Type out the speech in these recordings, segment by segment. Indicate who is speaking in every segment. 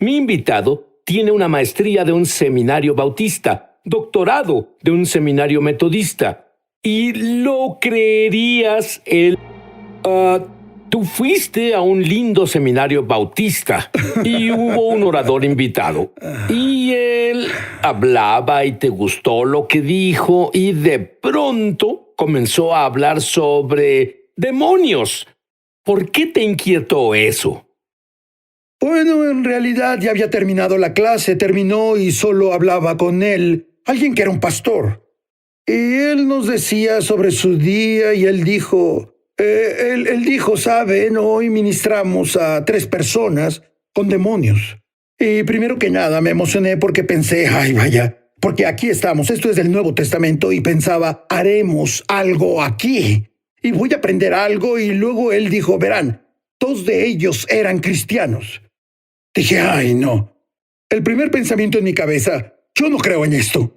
Speaker 1: Mi invitado tiene una maestría de un seminario bautista, doctorado de un seminario metodista. Y lo creerías, tú fuiste a un lindo seminario bautista y hubo un orador invitado. Y él hablaba y te gustó lo que dijo y de pronto comenzó a hablar sobre demonios. ¿Por qué te inquietó eso?
Speaker 2: Bueno, en realidad ya había terminado la clase, terminó y solo hablaba con él, alguien que era un pastor. Y él nos decía sobre su día y él dijo, saben, hoy ministramos a 3 personas con demonios. Y primero que nada me emocioné porque pensé, ay vaya, porque aquí estamos, esto es del Nuevo Testamento y pensaba, haremos algo aquí y voy a aprender algo y luego él dijo, verán, 2 de ellos eran cristianos. Dije, ay no. El primer pensamiento en mi cabeza, yo no creo en esto.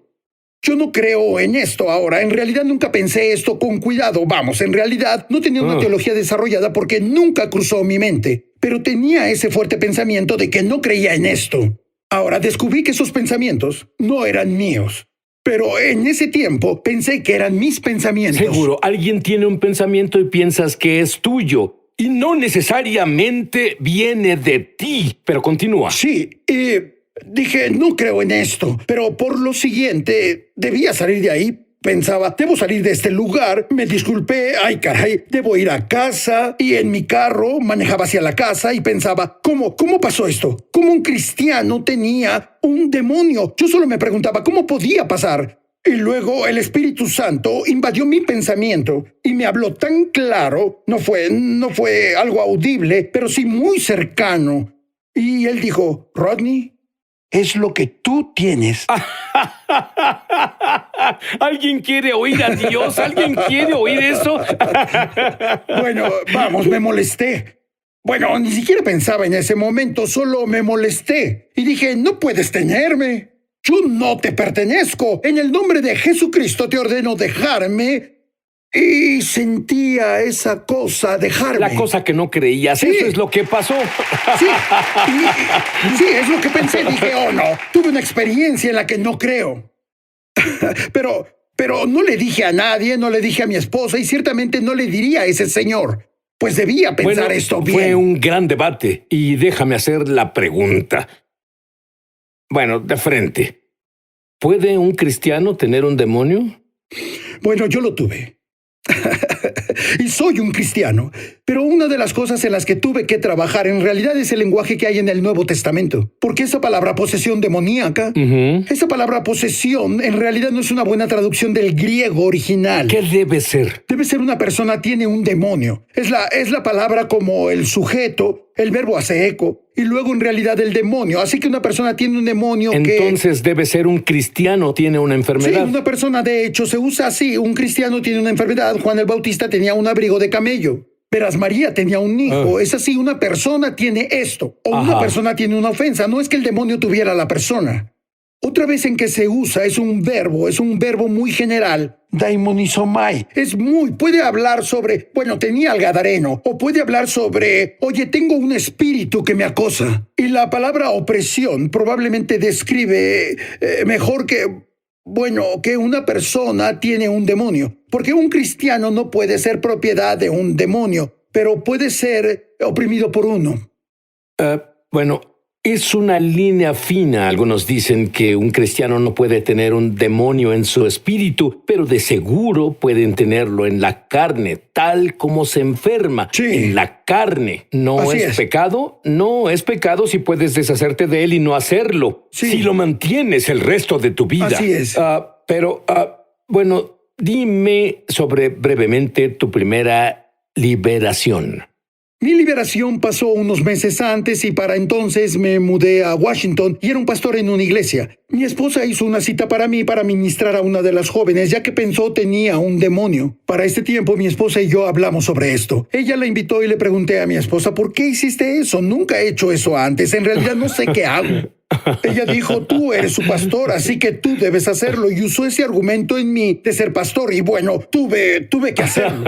Speaker 2: Yo no creo en esto ahora. En realidad nunca pensé esto con cuidado. Vamos, en realidad no tenía una teología desarrollada porque nunca cruzó mi mente. Pero tenía ese fuerte pensamiento de que no creía en esto. Ahora descubrí que esos pensamientos no eran míos. Pero en ese tiempo pensé que eran mis pensamientos.
Speaker 1: Seguro, alguien tiene un pensamiento y piensas que es tuyo. Y no necesariamente viene de ti. Pero continúa.
Speaker 2: Sí, dije, no creo en esto, pero por lo siguiente, debía salir de ahí. Pensaba, debo salir de este lugar. Me disculpé, ay caray, debo ir a casa. Y en mi carro manejaba hacia la casa y pensaba, ¿cómo pasó esto? ¿Cómo un cristiano tenía un demonio? Yo solo me preguntaba, ¿cómo podía pasar? Y luego el Espíritu Santo invadió mi pensamiento y me habló tan claro, no fue algo audible, pero sí muy cercano. Y él dijo, Rodney, es lo que tú tienes.
Speaker 1: ¿Alguien quiere oír a Dios? ¿Alguien quiere oír eso?
Speaker 2: Bueno, vamos, me molesté. Bueno, ni siquiera pensaba en ese momento, solo me molesté. Y dije, no puedes tenerme. Yo no te pertenezco. En el nombre de Jesucristo te ordeno dejarme. Y sentía esa cosa, dejarme.
Speaker 1: La cosa que no creías, sí. Eso es lo que pasó.
Speaker 2: Sí, sí, es lo que pensé. Dije, oh no, tuve una experiencia en la que no creo. Pero no le dije a nadie, no le dije a mi esposa y ciertamente no le diría a ese señor. Pues debía pensar esto bien.
Speaker 1: Fue un gran debate y déjame hacer la pregunta. Bueno, de frente. ¿Puede un cristiano tener un demonio?
Speaker 2: Bueno, yo lo tuve. Y soy un cristiano, pero una de las cosas en las que tuve que trabajar en realidad es el lenguaje que hay en el Nuevo Testamento. Porque esa palabra posesión demoníaca, esa palabra posesión en realidad no es una buena traducción del griego original.
Speaker 1: ¿Qué debe ser?
Speaker 2: Debe ser una persona tiene un demonio. Es la palabra como el sujeto, el verbo hace eco, y luego en realidad el demonio. Así que una persona tiene un demonio.
Speaker 1: Entonces debe ser un cristiano tiene una enfermedad.
Speaker 2: Sí, una persona de hecho se usa así. Un cristiano tiene una enfermedad. Juan el Bautista tenía un abrigo de camello. Verás, María tenía un hijo. Es así, una persona tiene esto. O una persona tiene una ofensa. No es que el demonio tuviera a la persona. Otra vez en que se usa es un verbo muy general. Daimonizomai. Puede hablar sobre, bueno, tenía al gadareno. O puede hablar sobre, oye, tengo un espíritu que me acosa. Y la palabra opresión probablemente describe mejor que una persona tiene un demonio. Porque un cristiano no puede ser propiedad de un demonio, pero puede ser oprimido por uno.
Speaker 1: Es una línea fina. Algunos dicen que un cristiano no puede tener un demonio en su espíritu, pero de seguro pueden tenerlo en la carne, tal como se enferma.
Speaker 2: Sí.
Speaker 1: En la carne. ¿No es pecado? No es pecado si puedes deshacerte de él y no hacerlo.
Speaker 2: Sí.
Speaker 1: Si lo mantienes el resto de tu vida.
Speaker 2: Así es.
Speaker 1: Dime sobre brevemente tu primera liberación.
Speaker 2: Mi liberación pasó unos meses antes y para entonces me mudé a Washington y era un pastor en una iglesia. Mi esposa hizo una cita para mí para ministrar a una de las jóvenes ya que pensó tenía un demonio. Para este tiempo mi esposa y yo hablamos sobre esto. Ella la invitó y le pregunté a mi esposa, ¿por qué hiciste eso? Nunca he hecho eso antes. En realidad no sé qué hago. Ella dijo, tú eres su pastor, así que tú debes hacerlo. Y usó ese argumento en mí de ser pastor. Y bueno, tuve que hacerlo.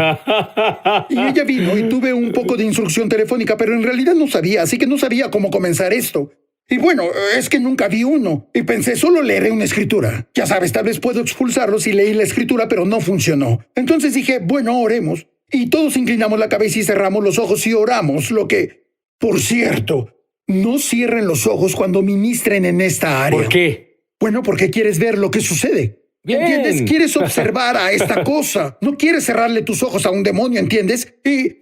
Speaker 2: Y ella vino y tuve un poco de instrucción telefónica, pero en realidad no sabía, así que no sabía cómo comenzar esto. Y bueno, es que nunca vi uno. Y pensé, solo leeré una escritura. Ya sabes, tal vez puedo expulsarlos y leí la escritura, pero no funcionó. Entonces dije, bueno, oremos. Y todos inclinamos la cabeza y cerramos los ojos y oramos, lo que... Por cierto, no cierren los ojos cuando ministren en esta área.
Speaker 1: ¿Por qué?
Speaker 2: Bueno, porque quieres ver lo que sucede.
Speaker 1: Bien.
Speaker 2: ¿Entiendes? Quieres observar a esta cosa. No quieres cerrarle tus ojos a un demonio, ¿entiendes?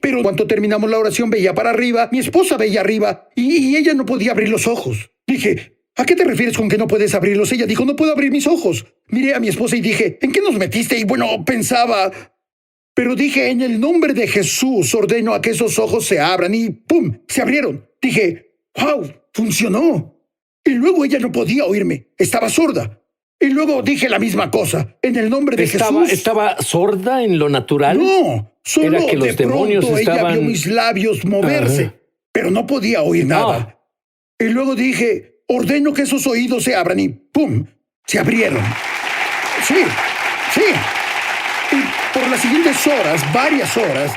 Speaker 2: Pero cuando terminamos la oración veía para arriba, mi esposa veía arriba y ella no podía abrir los ojos. Dije, ¿a qué te refieres con que no puedes abrirlos? Ella dijo, no puedo abrir mis ojos. Miré a mi esposa y dije, ¿en qué nos metiste? Y bueno, pensaba... Pero dije, en el nombre de Jesús ordeno a que esos ojos se abran y ¡pum! Se abrieron. Dije, ¡wow! Funcionó. Y luego ella no podía oírme. Estaba sorda. Y luego dije la misma cosa. En el nombre de Jesús.
Speaker 1: ¿Estaba sorda en lo natural?
Speaker 2: No, solo
Speaker 1: Era que los
Speaker 2: de
Speaker 1: demonios
Speaker 2: pronto ella
Speaker 1: estaban...
Speaker 2: vio mis labios moverse, pero no podía oír nada. Y luego dije, ordeno que esos oídos se abran y ¡pum! Se abrieron. Sí, sí. Y por las siguientes horas, varias horas,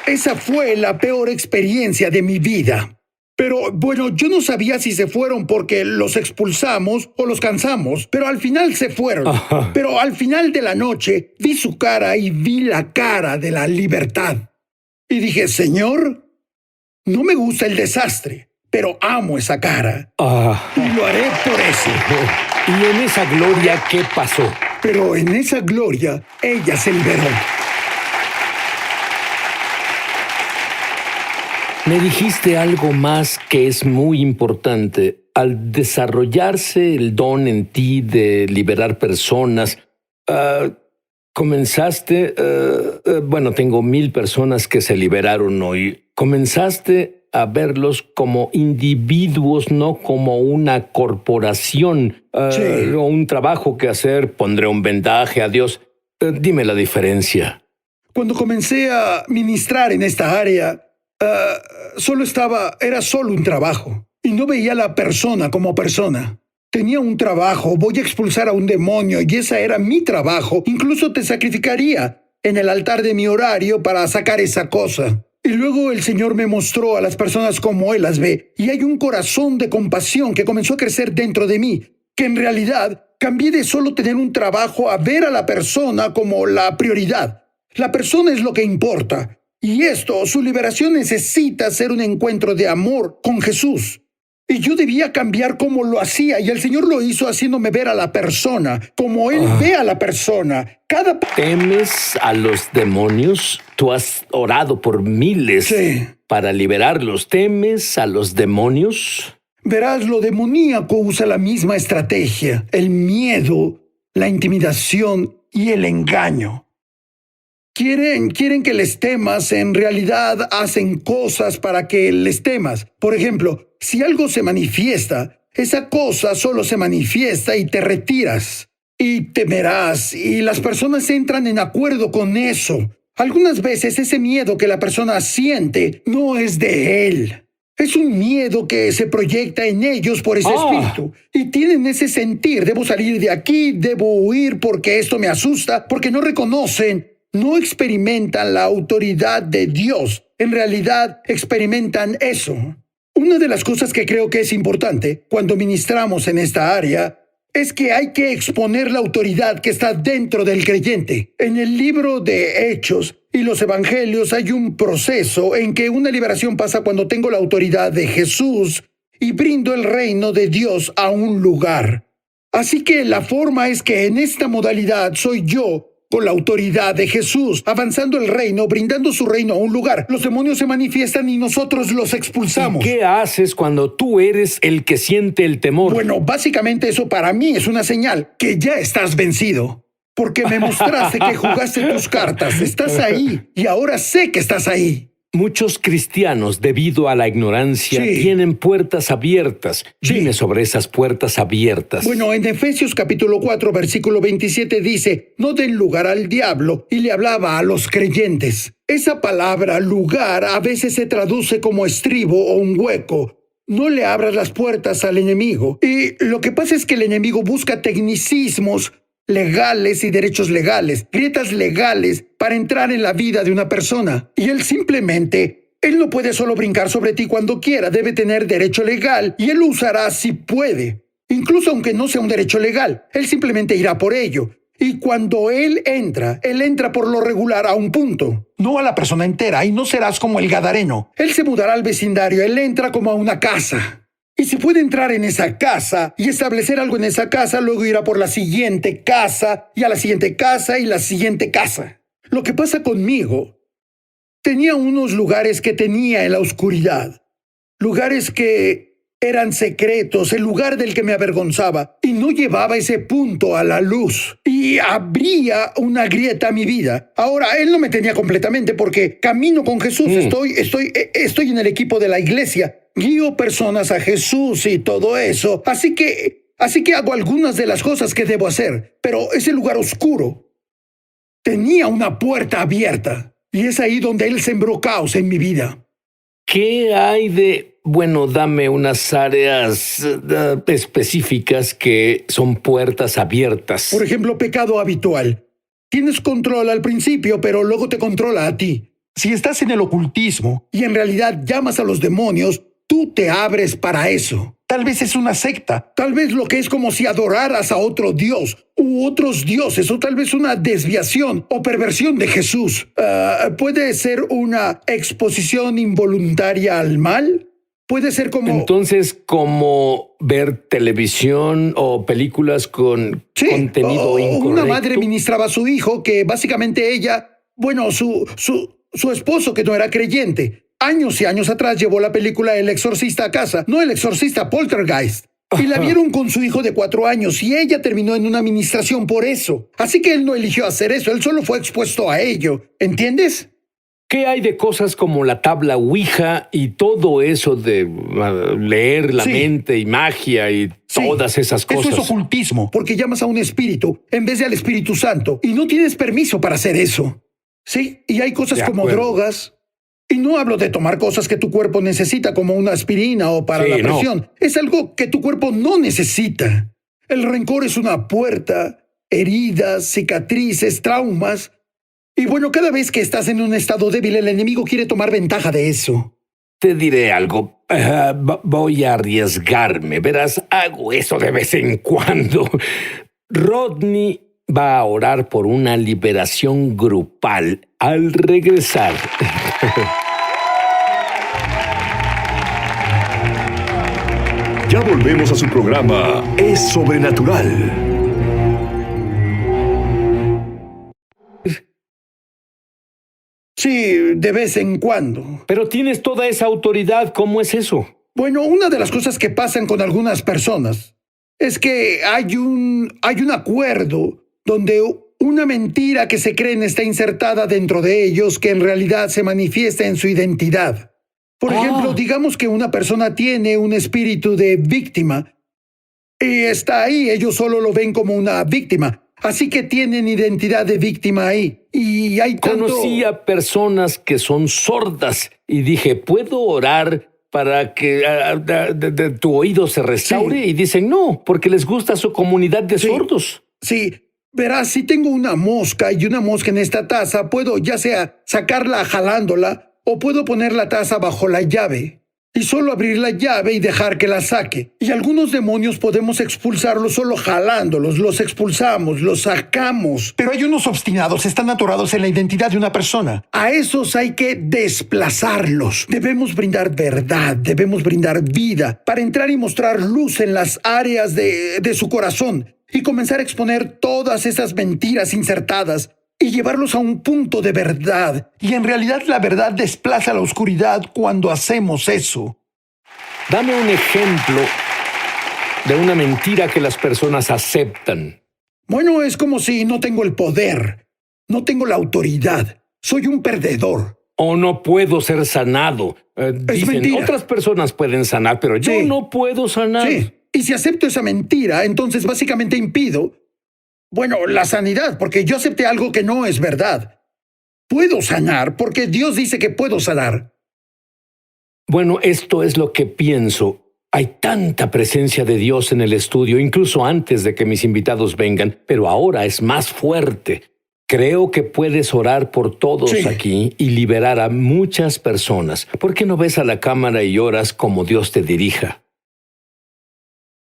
Speaker 2: esa fue la peor experiencia de mi vida. Pero bueno, yo no sabía si se fueron porque los expulsamos o los cansamos, pero al final se fueron.
Speaker 1: Ajá.
Speaker 2: Pero al final de la noche vi su cara y vi la cara de la libertad. Y dije, Señor, no me gusta el desastre, pero amo esa cara. Y lo haré por eso.
Speaker 1: ¿Y en esa gloria qué pasó?
Speaker 2: Pero en esa gloria, ella se liberó.
Speaker 1: Me dijiste algo más que es muy importante. Al desarrollarse el don en ti de liberar personas, comenzaste, bueno, tengo 1000 personas que se liberaron hoy. Comenzaste a verlos como individuos, no como una corporación
Speaker 2: Sí.
Speaker 1: o un trabajo que hacer. Pondré un vendaje, adiós. Dime la diferencia.
Speaker 2: Cuando comencé a ministrar en esta área, era solo un trabajo. Y no veía a la persona como persona. Tenía un trabajo, voy a expulsar a un demonio y ese era mi trabajo. Incluso te sacrificaría en el altar de mi horario para sacar esa cosa. Y luego el Señor me mostró a las personas como Él las ve. Y hay un corazón de compasión que comenzó a crecer dentro de mí, que en realidad cambié de solo tener un trabajo a ver a la persona como la prioridad. La persona es lo que importa. Y esto, su liberación necesita ser un encuentro de amor con Jesús. Y yo debía cambiar como lo hacía, y el Señor lo hizo haciéndome ver a la persona, como Él ve a la persona.
Speaker 1: ¿Temes a los demonios? Tú has orado por miles
Speaker 2: Sí.
Speaker 1: para liberarlos. ¿Temes a los demonios?
Speaker 2: Verás, lo demoníaco usa la misma estrategia, el miedo, la intimidación y el engaño. Quieren que les temas, en realidad hacen cosas para que les temas. Por ejemplo, si algo se manifiesta, esa cosa solo se manifiesta y te retiras. Y temerás, y las personas entran en acuerdo con eso. Algunas veces ese miedo que la persona siente no es de él. Es un miedo que se proyecta en ellos por ese espíritu. Y tienen ese sentir, debo salir de aquí, debo huir porque esto me asusta, porque no reconocen, no experimentan la autoridad de Dios. En realidad, experimentan eso. Una de las cosas que creo que es importante cuando ministramos en esta área es que hay que exponer la autoridad que está dentro del creyente. En el libro de Hechos y los Evangelios hay un proceso en que una liberación pasa cuando tengo la autoridad de Jesús y brindo el reino de Dios a un lugar. Así que la forma es que en esta modalidad soy yo, con la autoridad de Jesús, avanzando el reino, brindando su reino a un lugar. Los demonios se manifiestan y nosotros los expulsamos.
Speaker 1: ¿Y qué haces cuando tú eres el que siente el temor?
Speaker 2: Bueno, básicamente eso para mí es una señal que ya estás vencido. Porque me mostraste que jugaste tus cartas. Estás ahí y ahora sé que estás ahí.
Speaker 1: Muchos cristianos, debido a la ignorancia,
Speaker 2: Sí.
Speaker 1: tienen puertas abiertas.
Speaker 2: Sí.
Speaker 1: Dime sobre esas puertas abiertas.
Speaker 2: Bueno, en Efesios capítulo 4, versículo 27 dice, no den lugar al diablo, y le hablaba a los creyentes. Esa palabra lugar a veces se traduce como estribo o un hueco. No le abras las puertas al enemigo. Y lo que pasa es que el enemigo busca tecnicismos legales y derechos legales, grietas legales para entrar en la vida de una persona. Y él simplemente Él no puede solo brincar sobre ti cuando quiera, debe tener derecho legal y él lo usará si puede. Incluso aunque no sea un derecho legal, él simplemente irá por ello. Y cuando él entra por lo regular a un punto, no a la persona entera, y no serás como el gadareno. Él se mudará al vecindario, él entra como a una casa. Y si puede entrar en esa casa y establecer algo en esa casa, luego irá por la siguiente casa, y a la siguiente casa, y la siguiente casa. Lo que pasa conmigo, tenía unos lugares que tenía en la oscuridad. Lugares que eran secretos, el lugar del que me avergonzaba, y no llevaba ese punto a la luz. Y abría una grieta a mi vida. Ahora, él no me tenía completamente porque camino con Jesús. Estoy en el equipo de la iglesia. Guío personas a Jesús y todo eso. Así que hago algunas de las cosas que debo hacer. Pero ese lugar oscuro tenía una puerta abierta. Y es ahí donde él sembró caos en mi vida.
Speaker 1: ¿Qué hay de... Bueno, dame unas áreas específicas que son puertas abiertas?
Speaker 2: Por ejemplo, pecado habitual. Tienes control al principio, pero luego te controla a ti. Si estás en el ocultismo y en realidad llamas a los demonios, tú te abres para eso. Tal vez es una secta. Tal vez lo que es como si adoraras a otro dios u otros dioses, o tal vez una desviación o perversión de Jesús. ¿Puede ser una exposición involuntaria al mal? Puede ser como...
Speaker 1: Entonces, como ver televisión o películas con contenido incorrecto.
Speaker 2: Una madre ministraba a su hijo que básicamente su esposo que no era creyente, años y años atrás llevó la película El Exorcista a casa. No El Exorcista, Poltergeist. Y la vieron con su hijo de 4 años y ella terminó en una administración por eso. Así que él no eligió hacer eso, él solo fue expuesto a ello. ¿Entiendes?
Speaker 1: ¿Qué hay de cosas como la tabla Ouija y todo eso de leer la mente y magia y todas esas cosas?
Speaker 2: Eso es ocultismo, porque llamas a un espíritu en vez de al Espíritu Santo y no tienes permiso para hacer eso. Sí, y hay cosas como drogas. Y no hablo de tomar cosas que tu cuerpo necesita, como una aspirina o para la presión. No. Es algo que tu cuerpo no necesita. El rencor es una puerta, heridas, cicatrices, traumas. Y bueno, cada vez que estás en un estado débil, el enemigo quiere tomar ventaja de eso.
Speaker 1: Te diré algo. Voy a arriesgarme. Verás, hago eso de vez en cuando. Rodney va a orar por una liberación grupal al regresar.
Speaker 3: Ya volvemos a su programa Es Sobrenatural.
Speaker 2: Sí, de vez en cuando.
Speaker 1: Pero tienes toda esa autoridad, ¿cómo es eso?
Speaker 2: Bueno, una de las cosas que pasan con algunas personas es que hay un acuerdo donde una mentira que se creen está insertada dentro de ellos que en realidad se manifiesta en su identidad. Por ejemplo, digamos que una persona tiene un espíritu de víctima y está ahí, ellos solo lo ven como una víctima. Así que tienen identidad de víctima ahí. Y hay tanto...
Speaker 1: Conocí a personas que son sordas y dije, ¿puedo orar para que tu oído se restaure? Y dicen, no, porque les gusta su comunidad de sordos.
Speaker 2: Sí, verás, si tengo una mosca y una mosca en esta taza, puedo ya sea sacarla jalándola o puedo poner la taza bajo la llave. Y solo abrir la llave y dejar que la saque. Y algunos demonios podemos expulsarlos solo jalándolos, los expulsamos, los sacamos. Pero hay unos obstinados, están atorados en la identidad de una persona. A esos hay que desplazarlos. Debemos brindar verdad, debemos brindar vida, para entrar y mostrar luz en las áreas de su corazón y comenzar a exponer todas esas mentiras insertadas y llevarlos a un punto de verdad. Y en realidad la verdad desplaza la oscuridad cuando hacemos eso.
Speaker 1: Dame un ejemplo de una mentira que las personas aceptan.
Speaker 2: Bueno, es como si no tengo el poder, no tengo la autoridad, soy un perdedor.
Speaker 1: O no puedo ser sanado. Dicen,
Speaker 2: mentira.
Speaker 1: Otras personas pueden sanar, pero yo no puedo sanar.
Speaker 2: Sí, y si acepto esa mentira, entonces básicamente impido la sanidad, porque yo acepté algo que no es verdad. Puedo sanar porque Dios dice que puedo sanar.
Speaker 1: Bueno, esto es lo que pienso. Hay tanta presencia de Dios en el estudio, incluso antes de que mis invitados vengan, pero ahora es más fuerte. Creo que puedes orar por todos
Speaker 2: Sí.
Speaker 1: aquí y liberar a muchas personas. ¿Por qué no ves a la cámara y oras como Dios te dirija?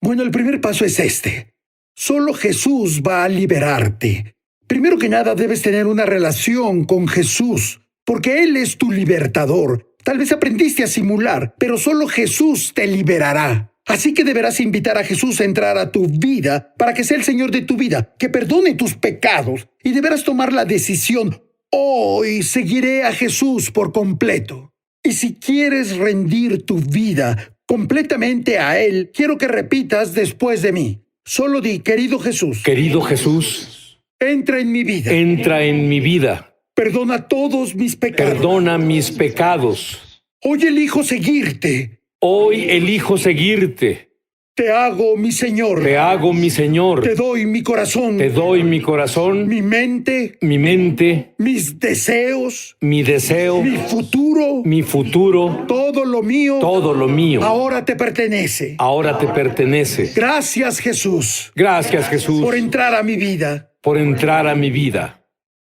Speaker 2: Bueno, el primer paso es este. Solo Jesús va a liberarte. Primero que nada, debes tener una relación con Jesús, porque Él es tu libertador. Tal vez aprendiste a simular, pero solo Jesús te liberará. Así que deberás invitar a Jesús a entrar a tu vida para que sea el Señor de tu vida, que perdone tus pecados, y deberás tomar la decisión: hoy seguiré a Jesús por completo. Y si quieres rendir tu vida completamente a Él, quiero que repitas después de mí. Solo di: querido Jesús,
Speaker 1: Querido Jesús,
Speaker 2: entra en mi vida.
Speaker 1: entra en mi vida.
Speaker 2: Perdona todos mis pecados.
Speaker 1: Perdona mis pecados.
Speaker 2: Hoy elijo seguirte.
Speaker 1: Hoy elijo seguirte.
Speaker 2: Te hago mi Señor.
Speaker 1: Te hago mi Señor.
Speaker 2: Te doy mi corazón.
Speaker 1: Te doy mi corazón,
Speaker 2: Mi mente.
Speaker 1: mi mente,
Speaker 2: Mis deseos.
Speaker 1: mi deseo,
Speaker 2: Mi futuro.
Speaker 1: mi futuro,
Speaker 2: Todo lo mío.
Speaker 1: todo lo mío.
Speaker 2: Ahora te pertenece.
Speaker 1: Ahora te pertenece.
Speaker 2: Gracias, Jesús,
Speaker 1: Gracias, Jesús,
Speaker 2: por entrar a mi vida.
Speaker 1: por entrar a mi vida.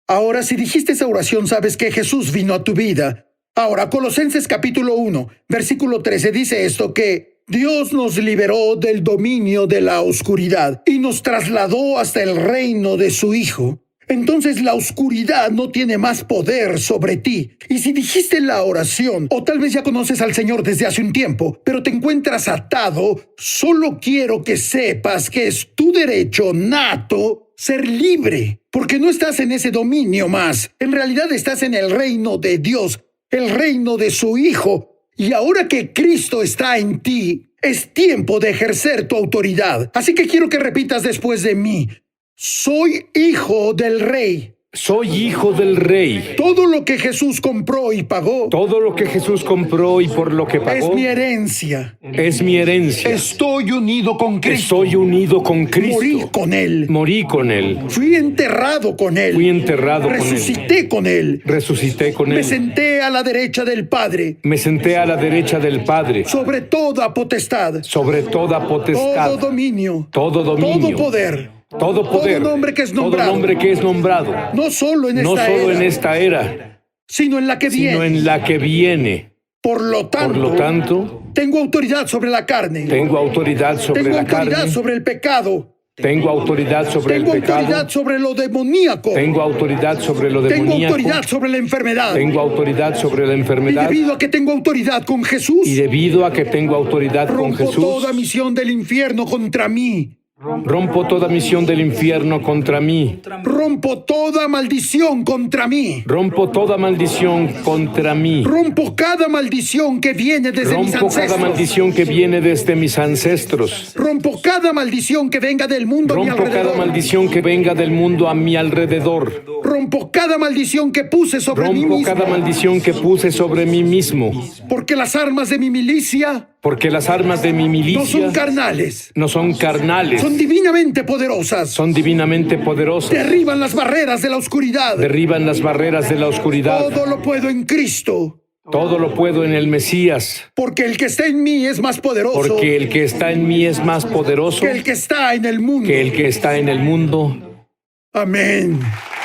Speaker 2: Ahora, si dijiste esa oración, sabes que Jesús vino a tu vida. Ahora, Colosenses capítulo 1, versículo 13 dice esto, que Dios nos liberó del dominio de la oscuridad y nos trasladó hasta el reino de su Hijo. Entonces la oscuridad no tiene más poder sobre ti. Y si dijiste la oración, o tal vez ya conoces al Señor desde hace un tiempo, pero te encuentras atado, solo quiero que sepas que es tu derecho nato ser libre, porque no estás en ese dominio más. En realidad estás en el reino de Dios, el reino de su Hijo. Y ahora que Cristo está en ti, es tiempo de ejercer tu autoridad. Así que quiero que repitas después de mí: soy hijo del Rey.
Speaker 1: Soy hijo del Rey.
Speaker 2: Todo lo que Jesús compró y pagó
Speaker 1: Todo lo que Jesús compró y por lo que
Speaker 2: es
Speaker 1: pagó
Speaker 2: mi herencia.
Speaker 1: es mi herencia.
Speaker 2: Estoy unido con Cristo.
Speaker 1: Estoy unido con
Speaker 2: Morí
Speaker 1: Cristo.
Speaker 2: con Él.
Speaker 1: Morí con Él.
Speaker 2: Fui enterrado con Él.
Speaker 1: Fui enterrado con Él.
Speaker 2: Resucité con Él.
Speaker 1: Resucité con
Speaker 2: Me
Speaker 1: Él.
Speaker 2: senté a la derecha del Padre.
Speaker 1: Me senté a la derecha del Padre.
Speaker 2: Sobre toda potestad.
Speaker 1: Sobre toda
Speaker 2: Todo
Speaker 1: potestad.
Speaker 2: dominio.
Speaker 1: Todo dominio.
Speaker 2: Todo poder.
Speaker 1: Todo poder.
Speaker 2: Todo nombre que es
Speaker 1: Todo
Speaker 2: nombrado.
Speaker 1: nombre que es nombrado.
Speaker 2: No solo en
Speaker 1: No
Speaker 2: esta
Speaker 1: solo
Speaker 2: era,
Speaker 1: en esta era,
Speaker 2: sino en la que viene.
Speaker 1: sino en la que viene.
Speaker 2: Por lo tanto, tengo autoridad sobre la carne.
Speaker 1: Tengo autoridad sobre
Speaker 2: Tengo
Speaker 1: la
Speaker 2: autoridad
Speaker 1: carne.
Speaker 2: sobre el pecado.
Speaker 1: Tengo autoridad sobre el
Speaker 2: Tengo
Speaker 1: pecado.
Speaker 2: autoridad sobre lo demoníaco.
Speaker 1: Tengo autoridad sobre lo
Speaker 2: Tengo
Speaker 1: demoníaco.
Speaker 2: autoridad sobre la enfermedad.
Speaker 1: Tengo autoridad sobre la
Speaker 2: Y
Speaker 1: enfermedad.
Speaker 2: debido a que tengo autoridad con Jesús,
Speaker 1: Y debido a que tengo autoridad con
Speaker 2: rompo
Speaker 1: Jesús,
Speaker 2: toda misión del infierno contra mí.
Speaker 1: rompo toda misión del infierno contra mí.
Speaker 2: Rompo toda maldición contra mí.
Speaker 1: Rompo toda maldición contra mí.
Speaker 2: Rompo cada maldición que viene desde mis
Speaker 1: Rompo cada
Speaker 2: ancestros.
Speaker 1: maldición que viene desde mis ancestros.
Speaker 2: Rompo cada maldición que venga del mundo a mi
Speaker 1: Rompo cada
Speaker 2: alrededor.
Speaker 1: maldición que venga del mundo a mi alrededor.
Speaker 2: Rompo cada maldición que puse sobre mí
Speaker 1: Rompo
Speaker 2: mismo.
Speaker 1: cada maldición que puse sobre mí mismo.
Speaker 2: Porque las armas de mi milicia
Speaker 1: Porque las armas de mi
Speaker 2: no
Speaker 1: milicia
Speaker 2: son carnales,
Speaker 1: no son carnales,
Speaker 2: son divinamente poderosas.
Speaker 1: son divinamente poderosas.
Speaker 2: Derriban las barreras de la oscuridad.
Speaker 1: Derriban las barreras de la oscuridad.
Speaker 2: Todo lo puedo en Cristo.
Speaker 1: Todo lo puedo en el Mesías.
Speaker 2: Porque el que está en mí es más poderoso
Speaker 1: Porque el que está en mí es más poderoso
Speaker 2: que el que está en el mundo.
Speaker 1: que el que está en el mundo.
Speaker 2: Amén.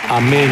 Speaker 1: Amén.